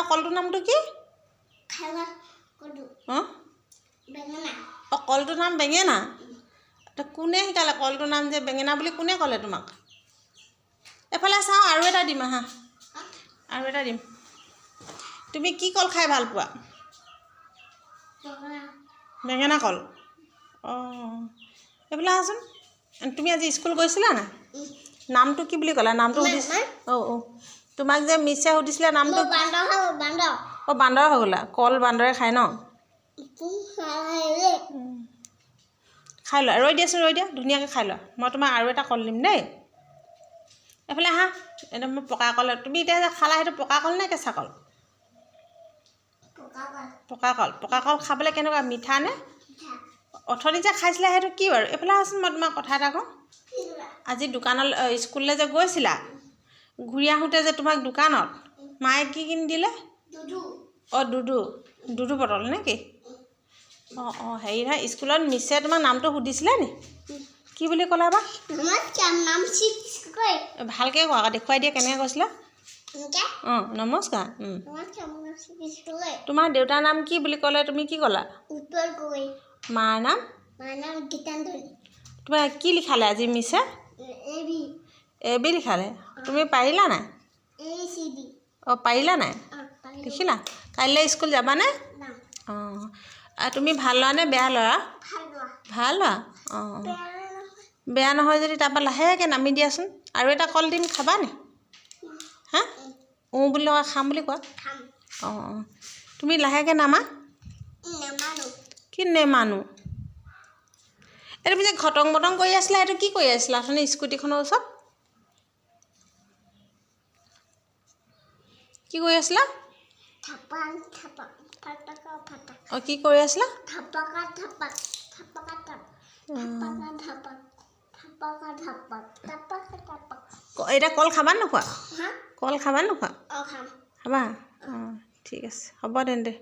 কলটোৰ নামটো কি? অঁ অঁ কলটোৰ নাম বেঙেনা। কোনে শিকালে কলটোৰ নাম যে বেঙেনা বুলি কোনে ক'লে তোমাক? এফালে চাওঁ আৰু এটা দিম আহা, আৰু এটা দিম। তুমি কি কল খাই ভাল পোৱা? বেঙেনা কল। অঁ এইফালে আহাচোন। তুমি আজি স্কুল গৈছিলা নাই? নামটো কি বুলি ক'লা? নামটো সুধিছে। অঁ তোমাক যে মিছে সুধিছিলে নামটো? অঁ বান্দৰ হৈ গ'লা। কল বান্দৰে খায় ন? খাই লোৱা, ৰৈ দিয়াচোন, ৰৈ দিয়া, ধুনীয়াকৈ খাই লোৱা। মই তোমাক আৰু এটা কল দিম দেই। এইফালে আহা। একদম পকা কল। তুমি এতিয়া যে খালা সেইটো পকা কল নে কেঁচা কল? পকা কল। পকা কল খাবলৈ কেনেকুৱা, মিঠা নে? অথনি যে খাইছিলা সেইটো কি বাৰু? এইফালে আহাচোন, মই তোমাক কথা এটা কওঁ। আজি দোকানলৈ স্কুললৈ যে গৈছিলা, ঘূৰি আহোঁতে যে তোমাক দোকানত মায়ে কি কিনি দিলে? অঁ দুধু বটল নে কি? অঁ অঁ হেৰি নহয়, স্কুলত মিছে তোমাক নামটো সুধিছিলে নি? কি বুলি ক'লা বা? ভালকৈ কোৱা আকৌ, দেখুৱাই দিয়া কেনেকৈ কৈছিলা? অঁ নমস্কাৰ। তোমাৰ দেউতাৰ নাম কি বুলি ক'লে? তুমি কি ক'লা? মাৰ নাম? তোমাৰ কি লিখালে আজি মিছে? এবি লিখালে। তুমি পাৰিলা নাই? অঁ পাৰিলা নাই? লিখিলা? কাইলৈ স্কুল যাবানে? অঁ তুমি ভাল ল'ৰা নে বেয়া ল'ৰা? ভাল ল'ৰা। অঁ বেয়া নহয় যদি তাৰপৰা লাহেকৈ নামি দিয়াচোন। আৰু এটা কল দিম, খাবা নি? হা বুলি লগা খাম বুলি কোৱা। অঁ অঁ তুমি লাহেকৈ নামা। কি নেমানো? এই তুমি যে ঘটং বটং কৰি আছিলা, এইটো কি কৰি আছিলা অথনি স্কুটিখনৰ ওচৰত? কি কৰি আছিলা? অঁ কি কৰি আছিলা? এতিয়া কল খাবা নোখোৱা? কল খাবা নোখোৱা? খাবা? অঁ ঠিক আছে, হ'ব তেন্তে।